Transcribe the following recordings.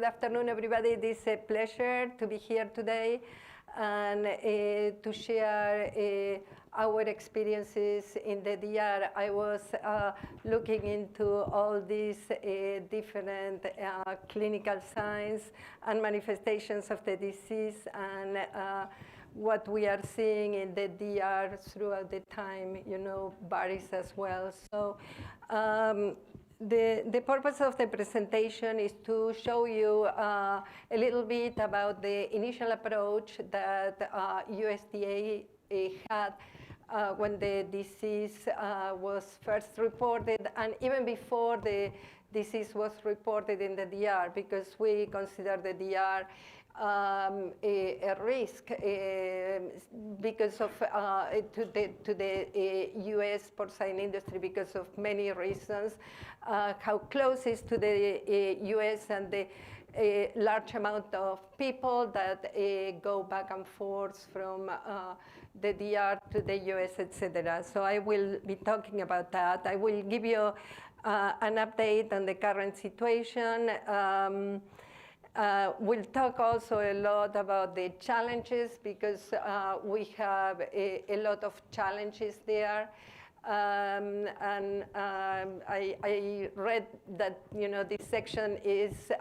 Good afternoon, everybody. It is a pleasure to be here today and to share our experiences in the DR. I was looking into all these different clinical signs and manifestations of the disease and what we are seeing in the DR throughout the time, varies as well. So. The purpose of the presentation is to show you a little bit about the initial approach that USDA had when the disease was first reported, and even before the disease was reported in the DR, because we consider the DR a risk because of to the U.S. porcine industry because of many reasons. How close is to the U.S. and the large amount of people that go back and forth from the DR to the U.S., etc. So I will be talking about that. I will give you an update on the current situation. We'll talk also a lot about the challenges because we have a lot of challenges there. I read that this section is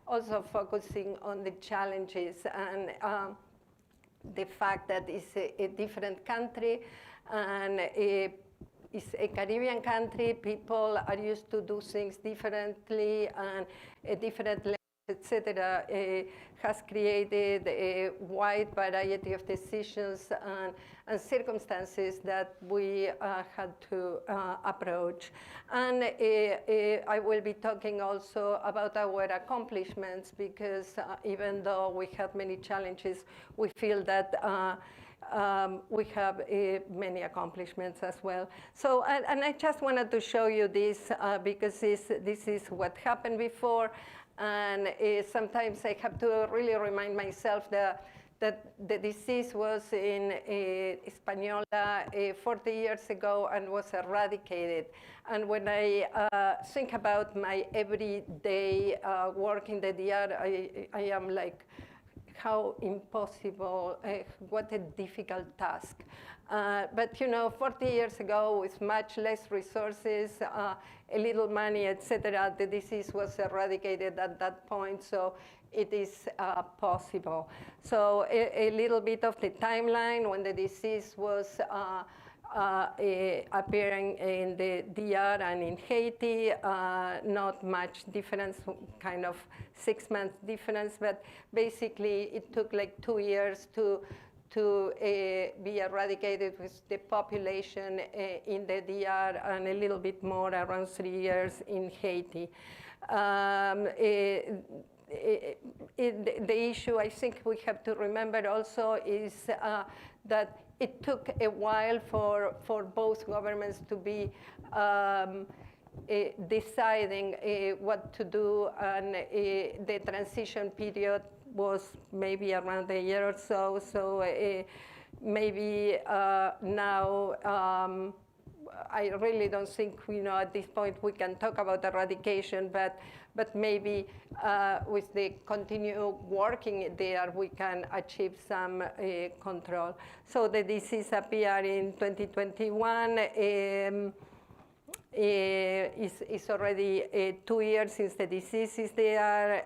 also focusing on the challenges and the fact that it's a different country and it's a Caribbean country. People are used to do things differently and a different etc., has created a wide variety of decisions and circumstances that we had to approach. And I will be talking also about our accomplishments because even though we have many challenges, we feel that we have many accomplishments as well. So, and I just wanted to show you this because this is what happened before. And sometimes I have to really remind myself that the disease was in Hispaniola 40 years ago and was eradicated. And when I think about my everyday work in the DR, I am like, how impossible, what a difficult task. But 40 years ago, with much less resources, a little money, etc., the disease was eradicated at that point, so it is possible. So a little bit of the timeline when the disease was appearing in the DR and in Haiti, not much difference, kind of 6 months difference, but basically it took like 2 years to be eradicated with the population in the DR and a little bit more, around 3 years in Haiti. The issue I think we have to remember also is that it took a while for both governments to be deciding what to do, and the transition period was maybe around a year or so. So maybe now I really don't think at this point we can talk about eradication, but maybe with the continued working there, we can achieve some control. So the disease appeared in 2021. It's already 2 years since the disease is there.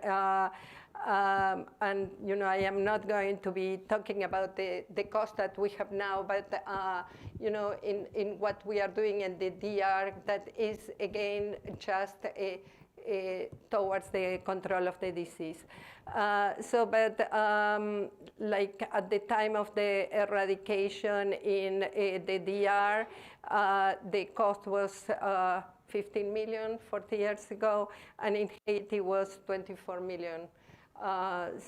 And I am not going to be talking about the cost that we have now, but in what we are doing in the DR, that is again just towards the control of the disease. Like at the time of the eradication in the DR, the cost was 15 million 40 years ago, and in Haiti was 24 million. And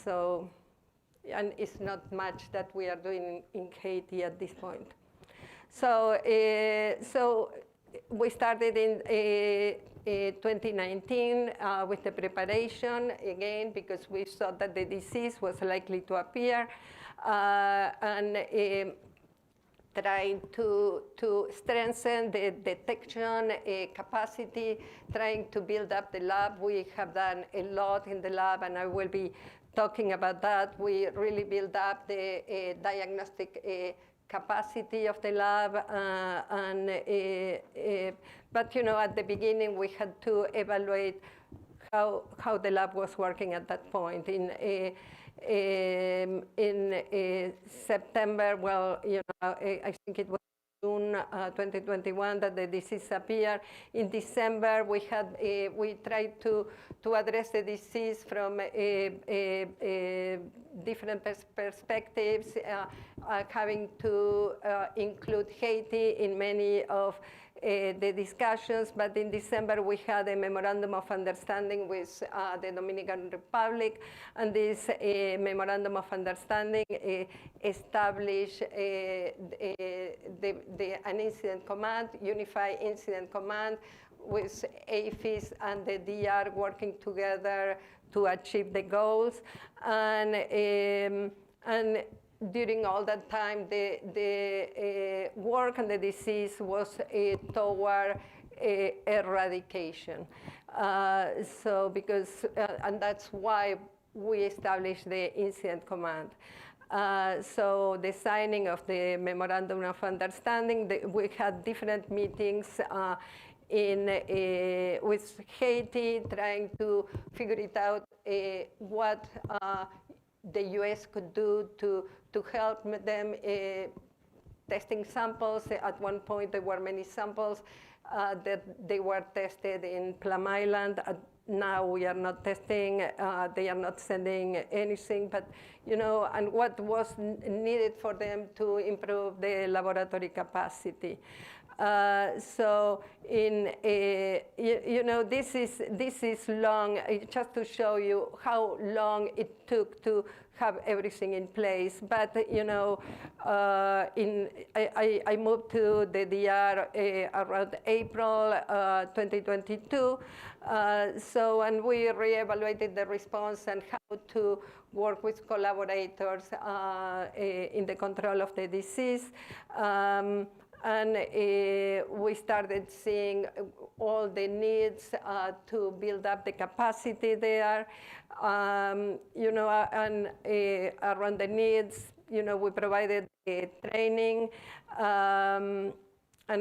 it's not much that we are doing in Haiti at this point. So we started in 2019 with the preparation, again, because we thought that the disease was likely to appear. And trying to strengthen the detection capacity, trying to build up the lab. We have done a lot in the lab, and I will be talking about that. We really build up the diagnostic capacity of the lab, but at the beginning we had to evaluate how the lab was working at that point. In September, well, I think it was June 2021 that the disease appeared. In December, we tried to address the disease from different perspectives, having to include Haiti in many of the discussions, but in December we had a memorandum of understanding with the Dominican Republic, and this memorandum of understanding established an incident command, unified incident command, with AFIS and the DR working together to achieve the goals, and during all that time, the work on the disease was toward eradication. And that's why we established the incident command. So the signing of the Memorandum of Understanding, we had different meetings with Haiti, trying to figure it out what the U.S. could do to help them testing samples. At one point, there were many samples that they were tested in Plum Island. Now we are not testing. They are not sending anything. But and what was needed for them to improve the laboratory capacity. So this is long, just to show you how long it took to have everything in place. But I moved to the DR around April 2022. And we reevaluated the response and how to work with collaborators in the control of the disease. And we started seeing all the needs to build up the capacity there. And around the needs, we provided training. And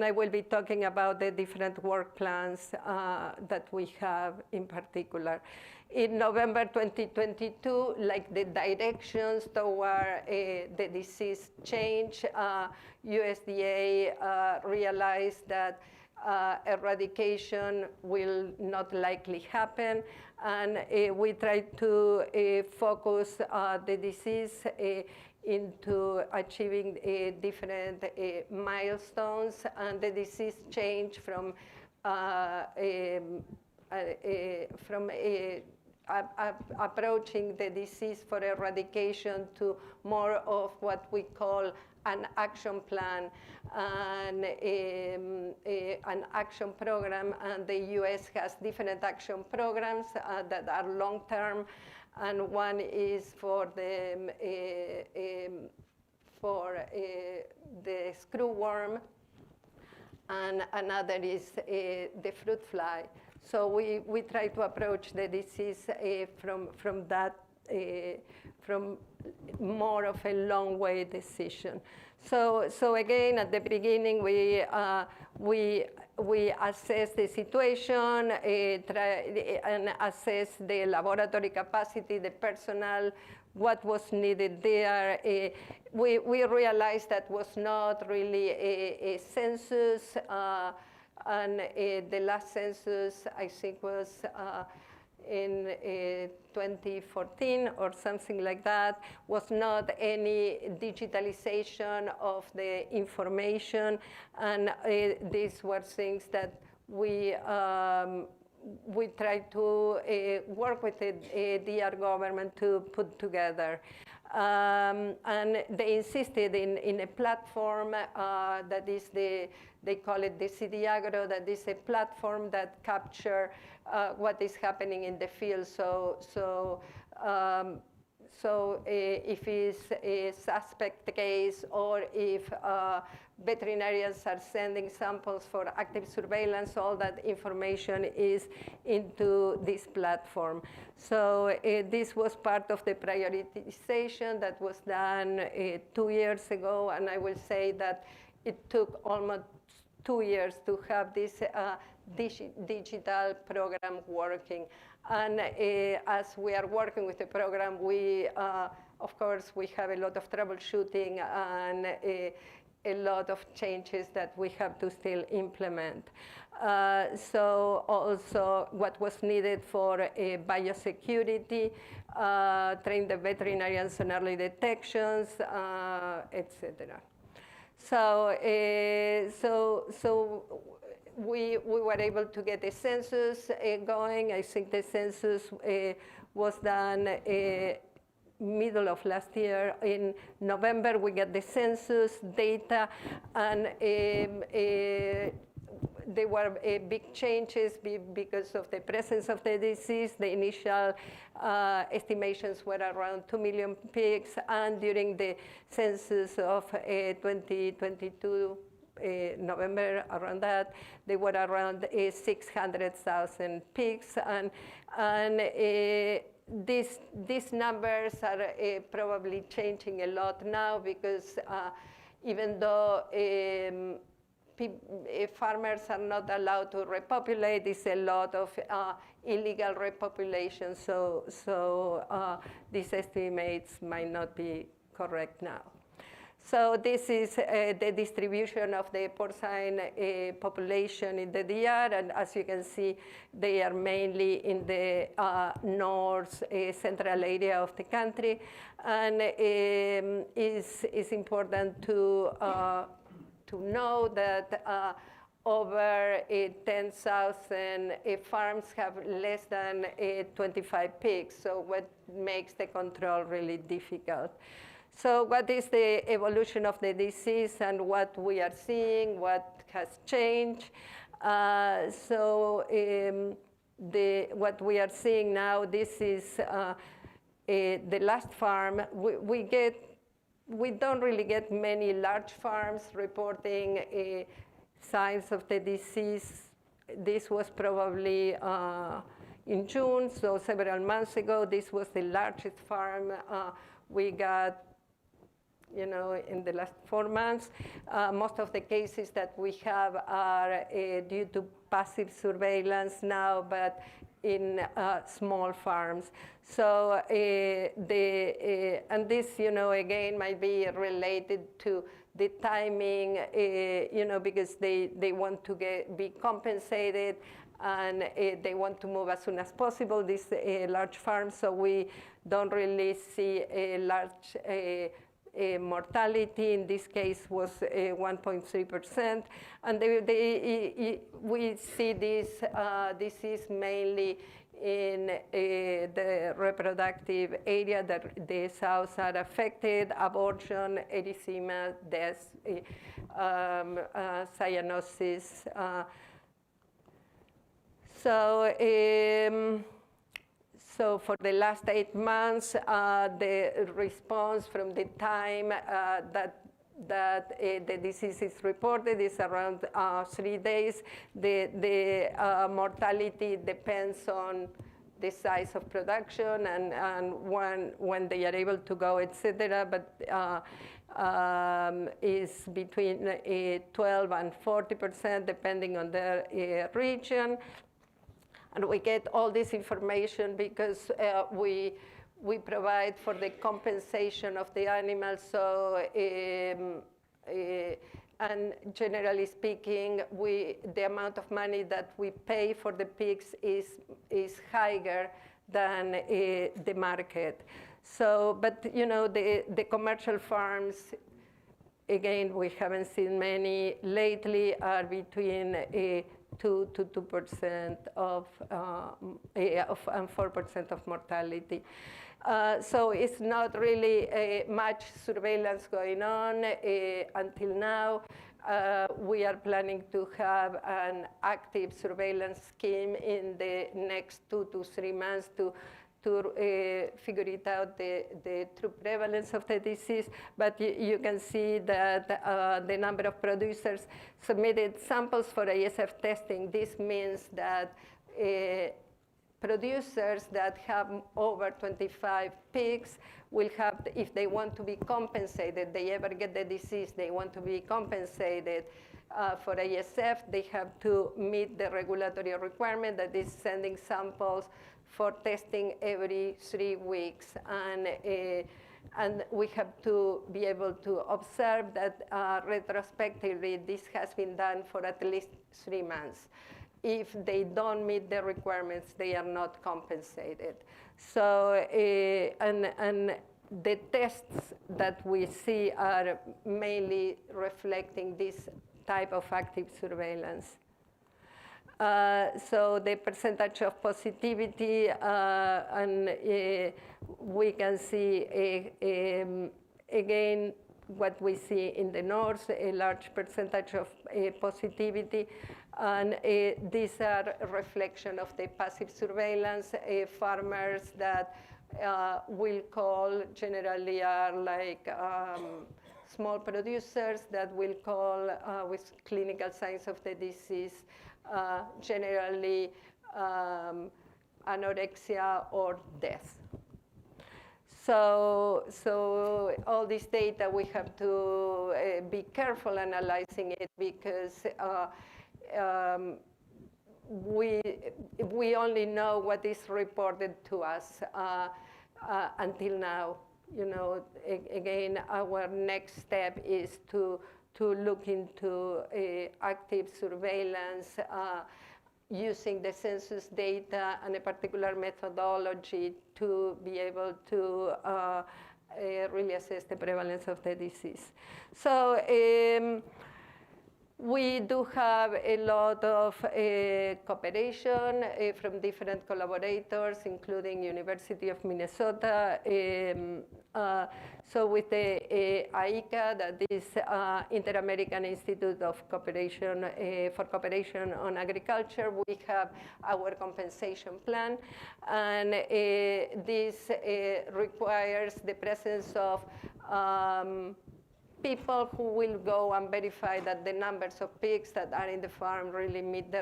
I will be talking about the different work plans that we have in particular. In November 2022, like the directions toward the disease change, USDA realized that eradication will not likely happen, and we tried to focus the disease into achieving different milestones, and the disease changed from approaching the disease for eradication to more of what we call an action plan and an action program. And the US has different action programs that are long-term, and one is for the screwworm, and another is the fruit fly. So we try to approach the disease from more of a long way decision. So again, at the beginning, we assess the situation, and assess the laboratory capacity, the personnel, what was needed there. We realized that was not really a census. And the last census, I think, was in 2014 or something like that, was not any digitalization of the information. And these were things that we tried to work with the DR government to put together. And they insisted in a platform that is they call it the CDAgro, that is a platform that captures what is happening in the field. So if it's a suspect case or if veterinarians are sending samples for active surveillance, all that information is into this platform. So this was part of the prioritization that was done 2 years ago, and I will say that it took almost 2 years to have this digital program working. And as we are working with the program, we, of course, we have a lot of troubleshooting and a lot of changes that we have to still implement. So also what was needed for biosecurity, train the veterinarians on early detections, etc. So, we were able to get the census going. I think the census was done middle of last year. In November, we got the census data, and there were big changes because of the presence of the disease. The initial estimations were around 2 million pigs, and during the census of 2022, November, around that, they were around 600,000 pigs, and these numbers are probably changing a lot now because even though farmers are not allowed to repopulate, there's a lot of illegal repopulation, so these estimates might not be correct now. So this is the distribution of the porcine population in the DR, and as you can see, they are mainly in the north central area of the country, and it's important to know that over 10,000 farms have less than 25 pigs, so what makes the control really difficult. So what is the evolution of the disease and what we are seeing, what has changed? What we are seeing now, this is the last farm. We don't really get many large farms reporting signs of the disease. This was probably in June, so several months ago. This was the largest farm we got, in the last 4 months. Most of the cases that we have are due to passive surveillance now, but in small farms. So and this, again, might be related to the timing, because they want to be compensated, and they want to move as soon as possible, these large farms, so we don't really see a large mortality. In this case was 1.3%, and we see this disease mainly in the reproductive area, that the sows are affected, abortion, erythema, death, cyanosis. So for the last 8 months, the response from the time that the disease is reported is around 3 days. The mortality depends on the size of production and when they are able to go, etc. But is between 12 and 40%, depending on the region. And we get all this information because we provide for the compensation of the animals. So, and generally speaking, the amount of money that we pay for the pigs is higher than the market. So, but the commercial farms, again, we haven't seen many lately, are between 2% to 2% and 4% of mortality. So it's not really much surveillance going on until now. We are planning to have an active surveillance scheme in the next 2 to 3 months to to figure it out, the true prevalence of the disease, but you can see that the number of producers submitted samples for ASF testing. This means that producers that have over 25 pigs will have, if they want to be compensated, they ever get the disease, they want to be compensated for ASF, they have to meet the regulatory requirement that is sending samples for testing every 3 weeks. And we have to be able to observe that retrospectively this has been done for at least 3 months. If they don't meet the requirements, they are not compensated. So, and the tests that we see are mainly reflecting this type of active surveillance. So the percentage of positivity, and we can see again what we see in the north, a large percentage of positivity, and these are a reflection of the passive surveillance. Farmers that will call generally are like small producers that will call with clinical signs of the disease, generally anorexia or death. So all this data, we have to be careful analyzing it because we only know what is reported to us until now. You know, again, our next step is to look into active surveillance using the census data and a particular methodology to be able to really assess the prevalence of the disease. So we do have a lot of cooperation from different collaborators, including University of Minnesota. So with the AICA, that is Inter-American Institute of Cooperation for Cooperation on Agriculture, we have our compensation plan. And this requires the presence of people who will go and verify that the numbers of pigs that are in the farm really meet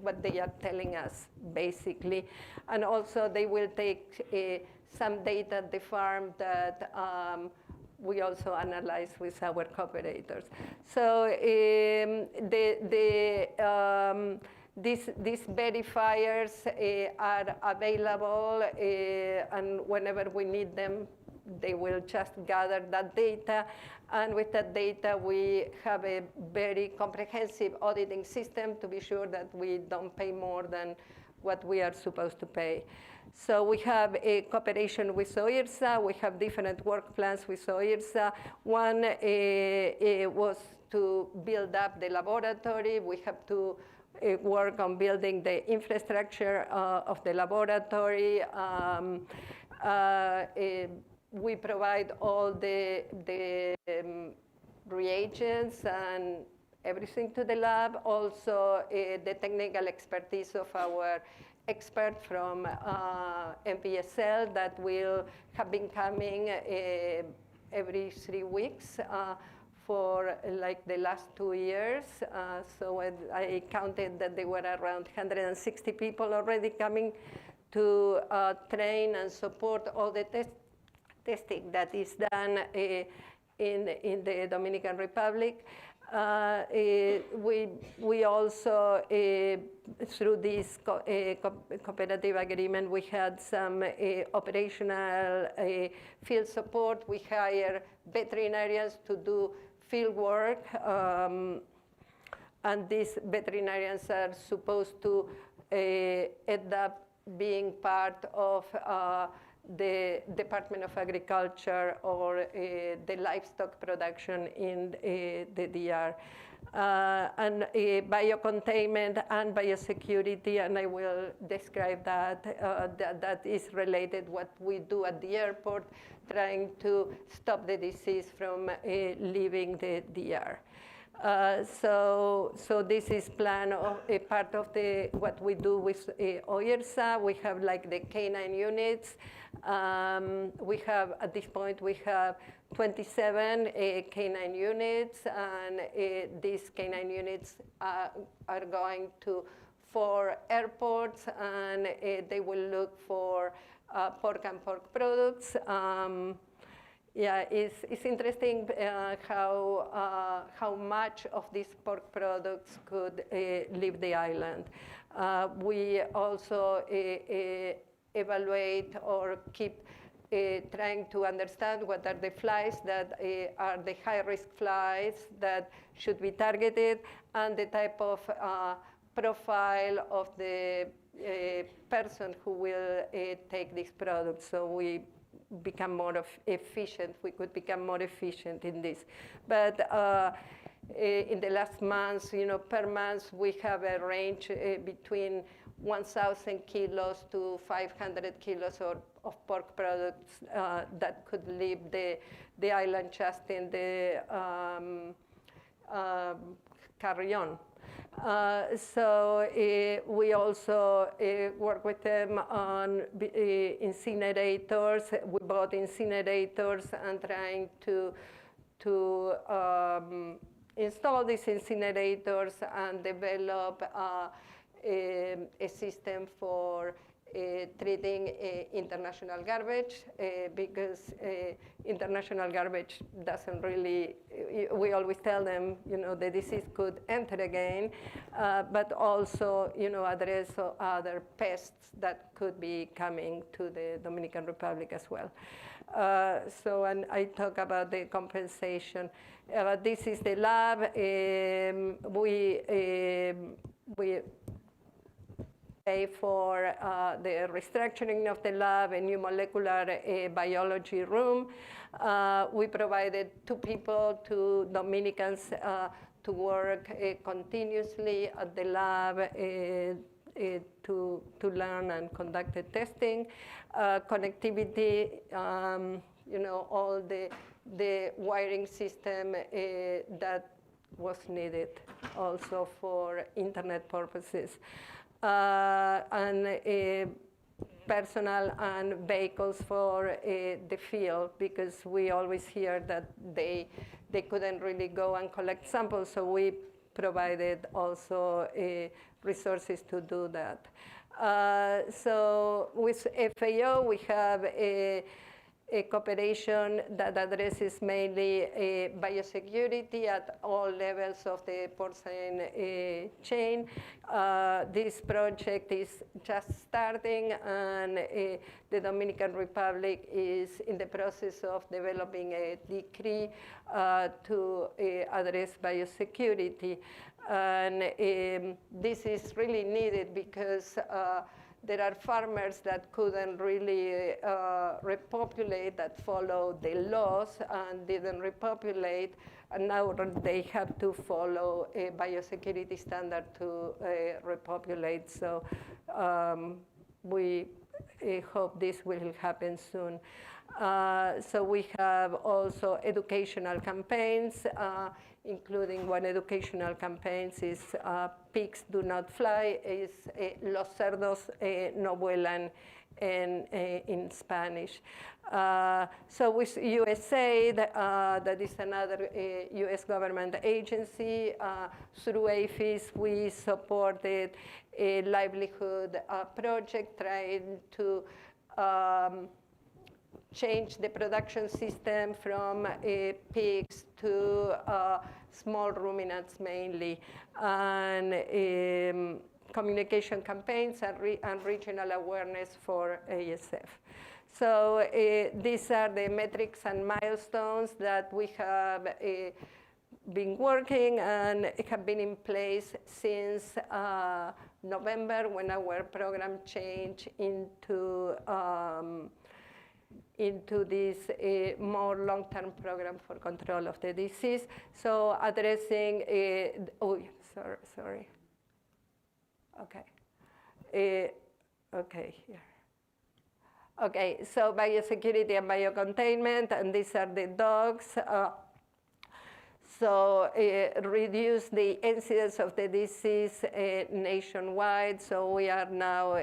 what they are telling us, basically. And also they will take some data at the farm that we also analyze with our cooperators. So these verifiers are available, and whenever we need them, they will just gather that data. And with that data, we have a very comprehensive auditing system to be sure that we don't pay more than what we are supposed to pay. So we have a cooperation with OIRSA. We have different work plans with OIRSA. One was to build up the laboratory. We have to work on building the infrastructure of the laboratory. We provide all the reagents and everything to the lab. Also, the technical expertise of our expert from MPSL that will have been coming every 3 weeks for like the last 2 years. So I counted that there were around 160 people already coming to train and support all the testing that is done in the Dominican Republic. We also, through this cooperative agreement, we had some operational field support. We hire veterinarians to do field work, and these veterinarians are supposed to end up being part of the Department of Agriculture or the livestock production in the DR. And biocontainment and biosecurity, and I will describe that. That is related what we do at the airport, trying to stop the disease from leaving the DR. So this is plan of a part of what we do with OIRSA. We have like the canine units. We have, at this point, we have 27 canine units, and these canine units are going to 4 airports, and they will look for pork and pork products. Yeah, it's interesting how much of these pork products could leave the island. We also evaluate or keep trying to understand what are the flies that are the high-risk flies that should be targeted, and the type of profile of the person who will take these products. So we become more efficient. We could become more efficient in this. But in the last months, per month, we have a range between 1,000 kilos to 500 kilos of pork products that could leave the island just in the carry-on. So we also work with them on incinerators. We bought incinerators and trying to install these incinerators and develop a system for treating international garbage, because international garbage doesn't really, we always tell them, the disease could enter again, but also, address other pests that could be coming to the Dominican Republic as well. So, and I talk about the compensation. This is the lab. We pay for the restructuring of the lab, a new molecular biology room. We provided 2 people, 2 Dominicans, to work continuously at the lab to learn and conduct the testing. Connectivity, all the wiring system that was needed also for internet purposes. And personal and vehicles for the field, because we always hear that they couldn't really go and collect samples, so we provided also resources to do that. So with FAO, we have a cooperation that addresses mainly biosecurity at all levels of the porcine chain. This project is just starting, and the Dominican Republic is in the process of developing a decree to address biosecurity. And this is really needed because there are farmers that couldn't really repopulate, that follow the laws and didn't repopulate, and now they have to follow a biosecurity standard to repopulate. So we hope this will happen soon. So we have also educational campaigns, including one educational campaigns is pigs do not fly, is los cerdos no vuelan in Spanish. So with USAID, that is another US government agency, through APHIS, we supported a livelihood project trying to change the production system from pigs to small ruminants mainly, and communication campaigns and regional awareness for ASF. So these are the metrics and milestones that we have been working and have been in place since November, when our program changed into this more long-term program for control of the disease. So addressing, sorry. Okay. Okay, here. Okay, so biosecurity and biocontainment, and these are the dogs. So reduce the incidence of the disease nationwide. So we are now,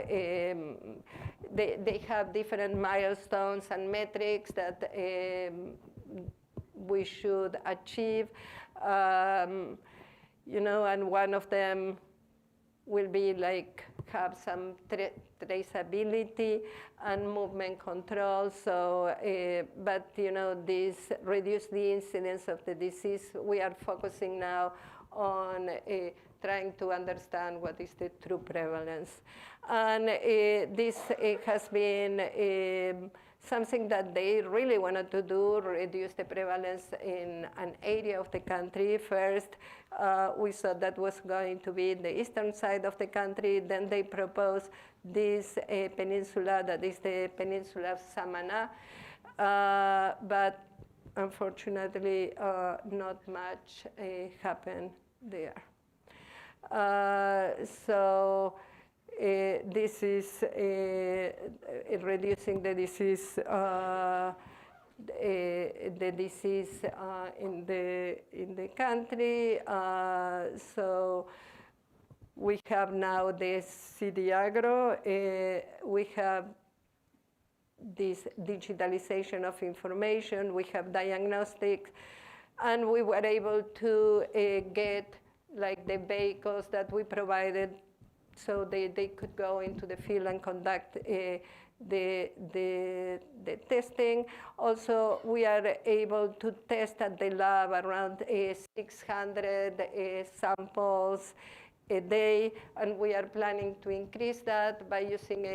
they have different milestones and metrics that we should achieve. You know, and one of them will be like have some traceability and movement control. So, but you know, this reduce the incidence of the disease. We are focusing now on trying to understand what is the true prevalence. And this has been something that they really wanted to do, reduce the prevalence in an area of the country. First, we thought that was going to be the eastern side of the country. Then they proposed this peninsula, that is the peninsula of Samana. But unfortunately, not much happened there. So this is reducing the disease, in the country. So we have now the CDAgro. We have this digitalization of information. We have diagnostics, and we were able to get like the vehicles that we provided, so they could go into the field and conduct the testing. Also, we are able to test at the lab around 600 samples a day, and we are planning to increase that by using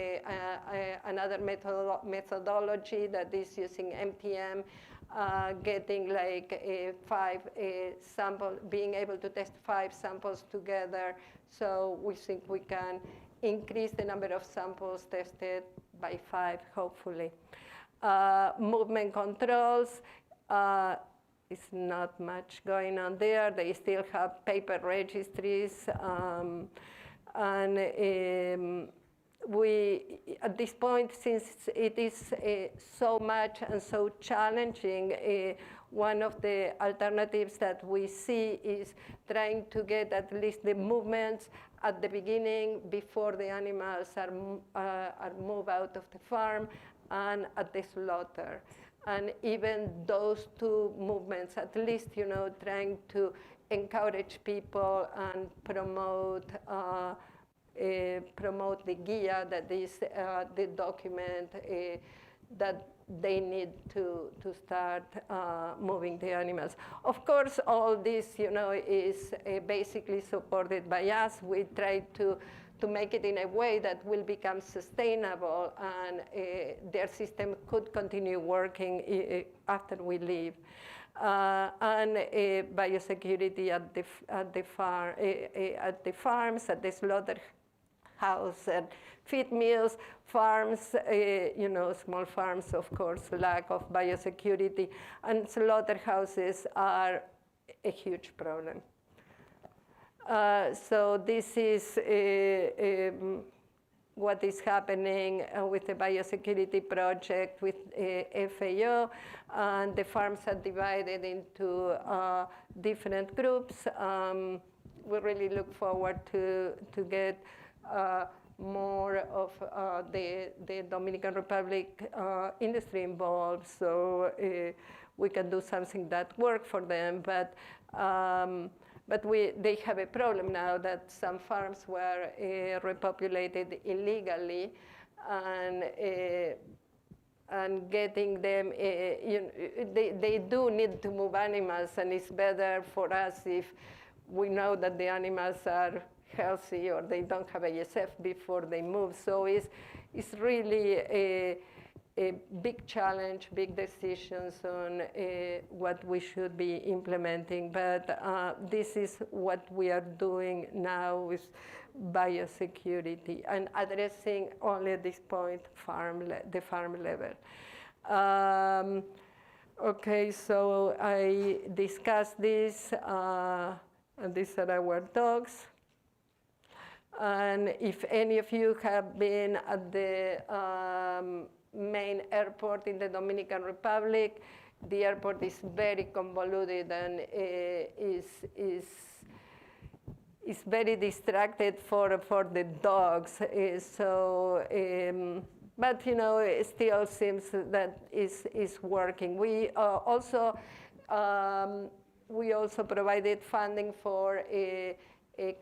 another methodology that is using MTM, getting like being able to test 5 samples together. So we think we can increase the number of samples tested by 5, hopefully. Movement controls, is not much going on there. They still have paper registries. We, at this point, since it is so much and so challenging, one of the alternatives that we see is trying to get at least the movements at the beginning before the animals are moved out of the farm and at the slaughter. And even those 2 movements, at least, you know, trying to encourage people and promote the guia, that is the document that they need to start moving the animals. Of course, all this, you know, is basically supported by us. We try to make it in a way that will become sustainable, and their system could continue working after we leave. And biosecurity at the farms, at the slaughterhouse, and feed mills, farms, you know, small farms, of course, lack of biosecurity, and slaughterhouses are a huge problem. So this is what is happening with the biosecurity project with FAO, and the farms are divided into different groups. We really look forward to get more of the Dominican Republic industry involved, so we can do something that works for them. But they have a problem now that some farms were repopulated illegally, and getting them, they do need to move animals, and it's better for us if we know that the animals are healthy or they don't have ASF before they move. So it's really a big challenge, big decisions on what we should be implementing. But this is what we are doing now with biosecurity and addressing only at this point the farm level. Okay, so I discussed this, and these are our dogs. And if any of you have been at the main airport in the Dominican Republic, the airport is very convoluted and is very distracted for the dogs. But it still seems that is working. We also provided funding for a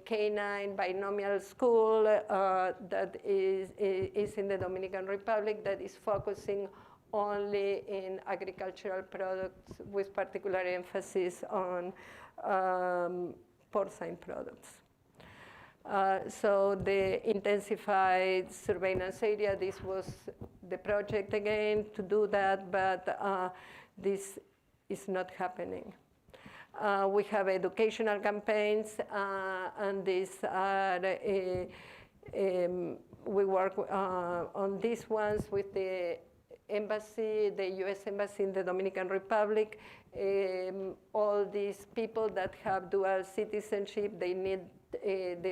canine binomial school that is in the Dominican Republic that is focusing only in agricultural products with particular emphasis on porcine products. So the intensified surveillance area, this was the project again to do that, but this is not happening. We have educational campaigns, and these are, we work on these ones with the embassy, the US Embassy in the Dominican Republic. All these people that have dual citizenship, they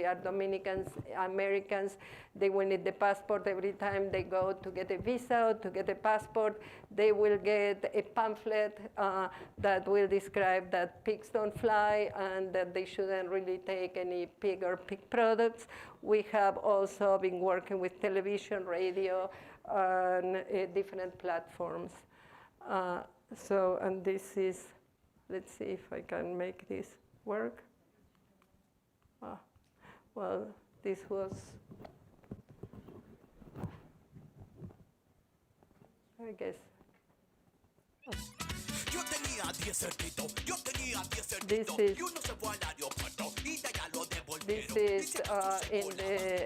are Dominicans, Americans, they will need the passport every time they go to get a visa or to get a passport. They will get a pamphlet that will describe that pigs don't fly and that they shouldn't really take any pig or pig products. We have also been working with television, radio, on different platforms. And this is, let's see if I can make this work. Well, this was, I guess. This is in the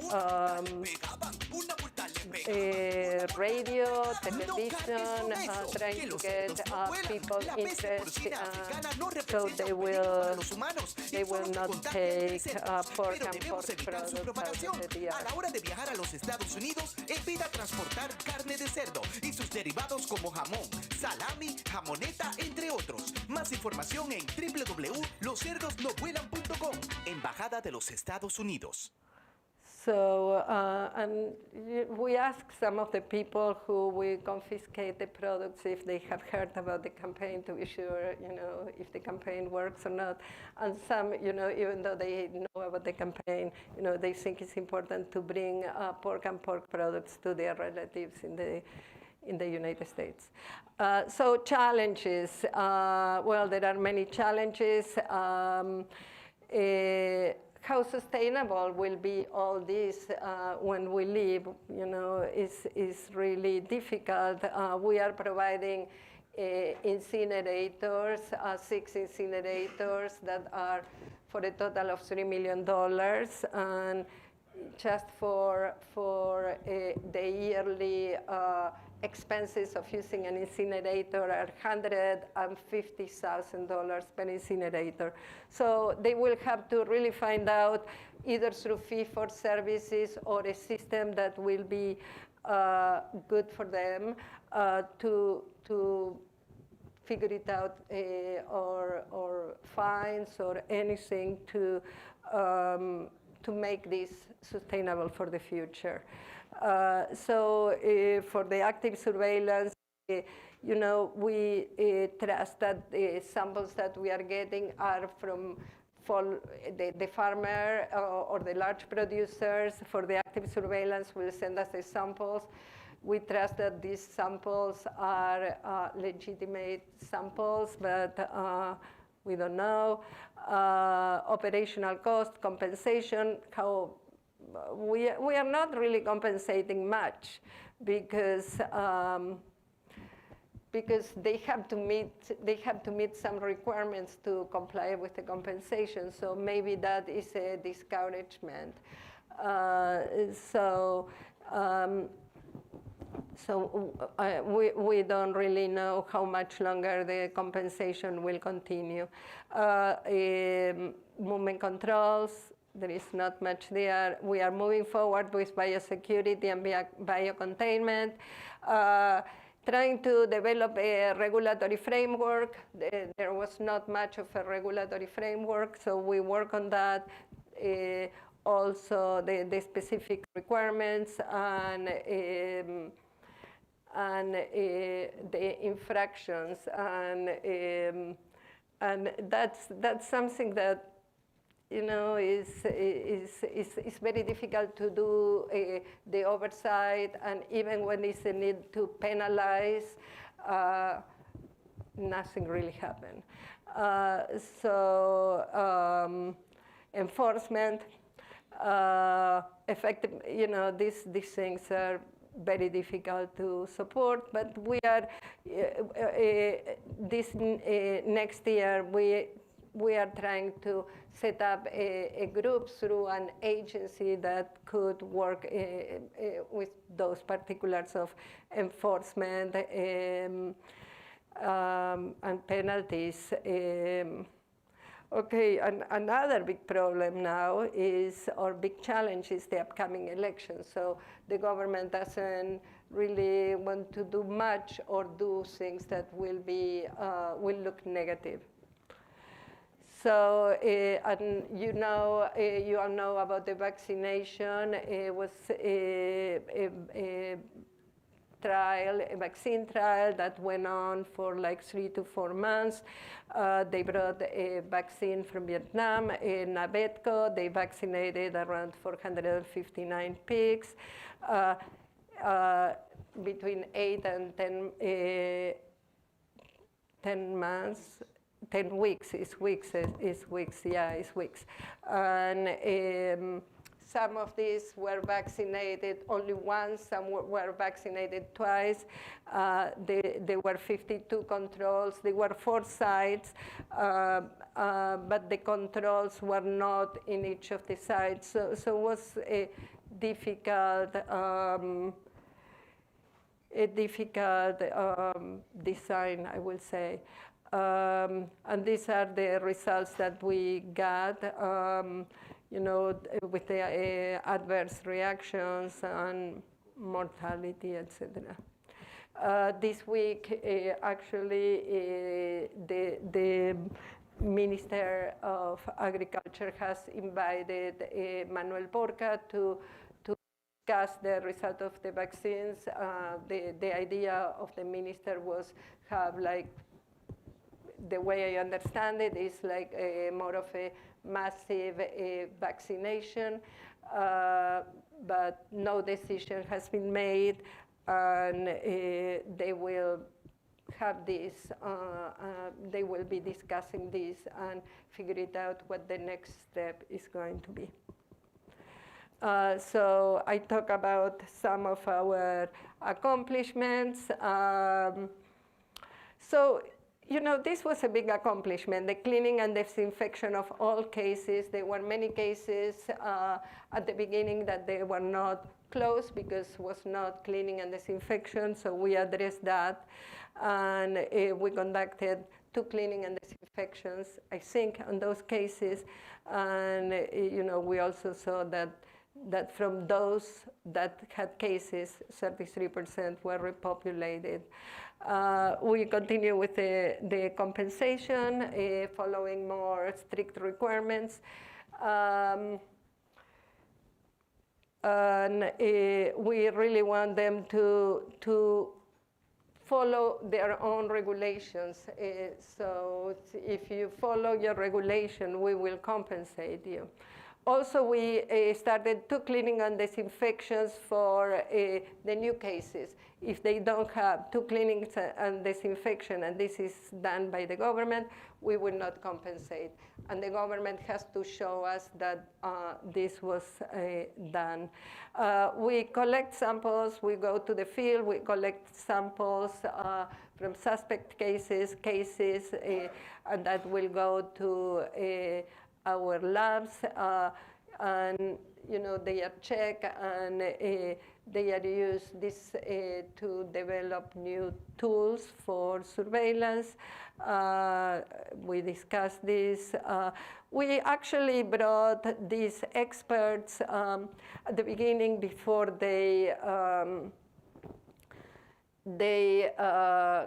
radio, television, trying to get people interested, so they will not take pork and pork products out of the yard. A la hora de viajar a los Estados Unidos, evita transportar carne de cerdo y sus derivados como jamón, salami, jamoneta, entre otros. Más información en www.loscerdosnovuelan.com, Embajada de los Estados Unidos. So, and we asked some of the people who we confiscate the products if they have heard about the campaign to be sure, if the campaign works or not. And some, even though they know about the campaign, they think it's important to bring pork and pork products to their relatives in the United States. So challenges, well, there are many challenges. How sustainable will be all this when we leave, is really difficult. We are providing incinerators, 6 incinerators that are for a total of $3 million. And just for the yearly expenses of using an incinerator are $150,000 per incinerator. So they will have to really find out, either through fee-for-services or a system that will be good for them to figure it out, or fines or anything to make this sustainable for the future. So for the active surveillance, we trust that the samples that we are getting are from the farmer or the large producers. For the active surveillance, will send us the samples. We trust that these samples are legitimate samples, but we don't know. Operational cost, compensation, we are not really compensating much because they have to meet some requirements to comply with the compensation. So maybe that is a discouragement. We don't really know how much longer the compensation will continue. Movement controls, there is not much there. We are moving forward with biosecurity and biocontainment, trying to develop a regulatory framework. There was not much of a regulatory framework, so we work on that. Also, the specific requirements, and the infractions, and that's something that is very difficult to do, the oversight, and even when it's a need to penalize, nothing really happened. Enforcement, effective, these things are very difficult to support, but we are, next year, we are trying to set up a group through an agency that could work with those particulars of enforcement and penalties. Okay, and another big problem now is, or big challenge, is the upcoming election. So the government doesn't really want to do much or do things that will look negative. So, and you all know about the vaccination. It was a vaccine trial that went on for like 3 to 4 months. They brought a vaccine from Vietnam, Navetco. They vaccinated around 459 pigs. Between 8 and 10 months. 10 weeks, it's weeks. And some of these were vaccinated only once, some were vaccinated twice. There were 52 controls. There were 4 sites, but the controls were not in each of the sites. So it was a difficult design, I will say. And these are the results that we got, with the adverse reactions and mortality, etc. This week, actually, the Minister of Agriculture has invited Manuel Porca to discuss the result of the vaccines. The idea of the minister was have the way I understand it is like more of a massive vaccination, but no decision has been made, and they will have this, they will be discussing this and figure it out what the next step is going to be. So I talk about some of our accomplishments. This was a big accomplishment, the cleaning and disinfection of all cases. There were many cases at the beginning that they were not closed because it was not cleaning and disinfection, so we addressed that. And we conducted 2 cleaning and disinfections, I think, on those cases. And we also saw that from those that had cases, 33% were repopulated. We continue with the compensation, following more strict requirements. And we really want them to follow their own regulations. So if you follow your regulation, we will compensate you. Also, we started 2 cleaning and disinfections for the new cases. If they don't have 2 cleanings and disinfection, and this is done by the government, we will not compensate. And the government has to show us that this was done. We collect samples, we go to the field, we collect samples from suspect cases, and that will go to our labs, and they are checked, and they are used to develop new tools for surveillance. We discussed this. We actually brought these experts at the beginning before they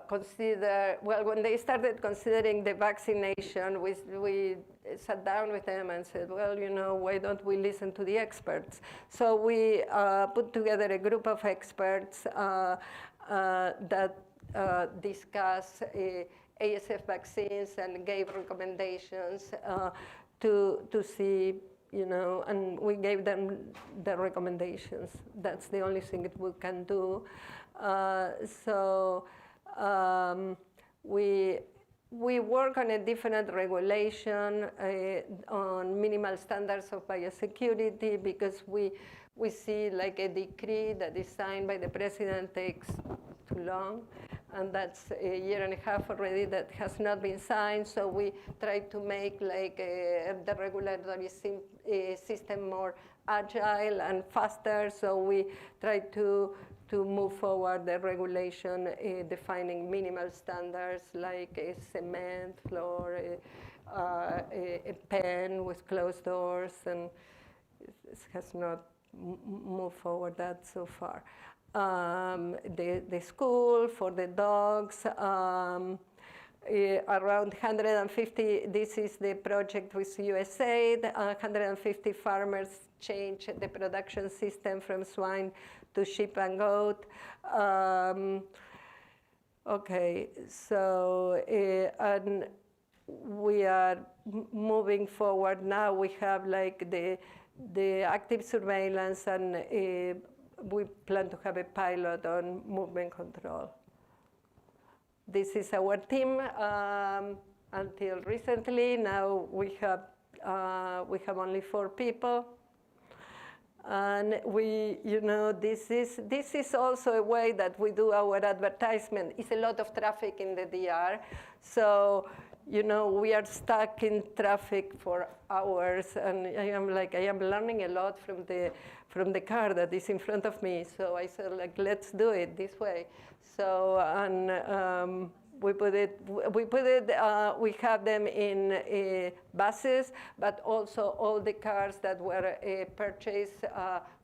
consider, well, when they started considering the vaccination, we sat down with them and said, well, why don't we listen to the experts? So we put together a group of experts, that discussed ASF vaccines and gave recommendations to see, and we gave them the recommendations. That's the only thing that we can do. We work on a different regulation on minimal standards of biosecurity because we see like a decree that is signed by the president takes too long, and that's a year and a half already that has not been signed. So we try to make like the regulatory system more agile and faster. So we try to move forward the regulation defining minimal standards like a cement floor, a pen with closed doors, and it has not moved forward that so far. The school for the dogs, around 150, this is the project with USAID, 150 farmers changed the production system from swine to sheep and goat. Okay, so and we are moving forward now. We have like the active surveillance, and we plan to have a pilot on movement control. This is our team until recently. Now we have only 4 people. And this is also a way that we do our advertisement. It's a lot of traffic in the DR. So, we are stuck in traffic for hours, and I am learning a lot from the car that is in front of me. So I said, let's do it this way. So, and we have them in buses, but also all the cars that were purchased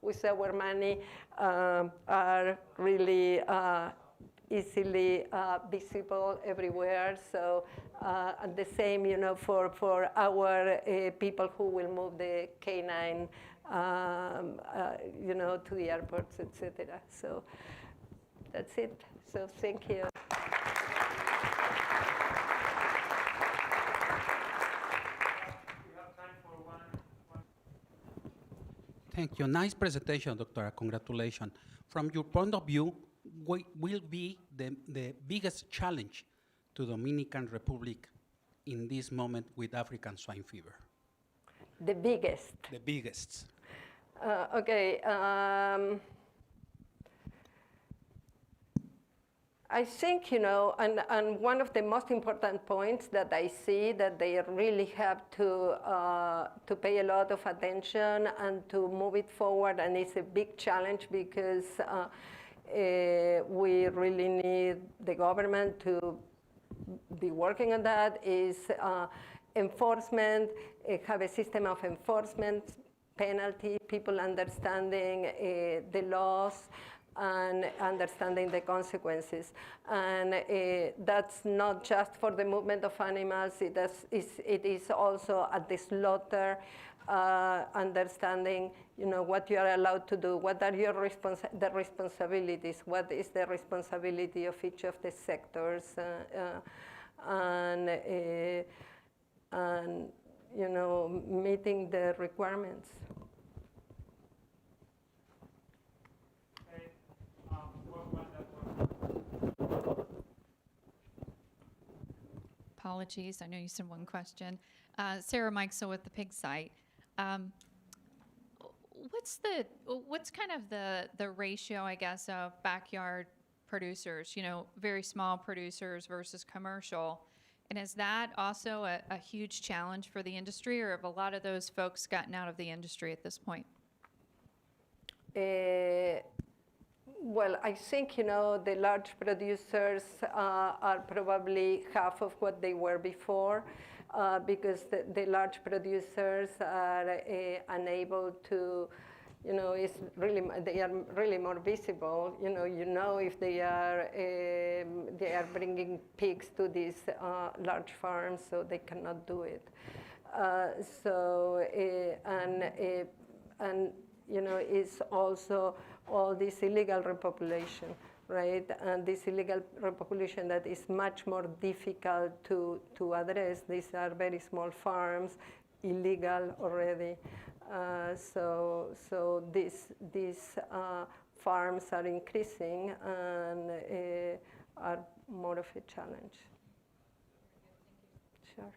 with our money are really easily visible everywhere. So, and the same, for our people who will move the canine, to the airports, etc. So that's it. So thank you. Thank you. Nice presentation, Doctora. Congratulations. From your point of view, what will be the biggest challenge to Dominican Republic in this moment with African swine fever? The biggest? The biggest. Okay. I think, and one of the most important points that I see that they really have to pay a lot of attention and to move it forward, and it's a big challenge because we really need the government to be working on that, is enforcement, have a system of enforcement, penalty, people understanding the laws, and understanding the consequences. And that's not just for the movement of animals, it is also at the slaughter, understanding what you are allowed to do, what are the responsibilities, what is the responsibility of each of the sectors, and meeting the requirements. Apologies, I know you said one question. Sarah Mikesell with the pig site. What's kind of the ratio, I guess, of backyard producers, very small producers versus commercial? And is that also a huge challenge for the industry, or have a lot of those folks gotten out of the industry at this point? Well, I think, the large producers are probably half of what they were before, because the large producers are unable to, they are really more visible. If they are bringing pigs to these large farms, so they cannot do it. And it's also all this illegal repopulation, right? And this illegal repopulation that is much more difficult to address. These are very small farms, illegal already. So these farms are increasing and are more of a challenge. Sure.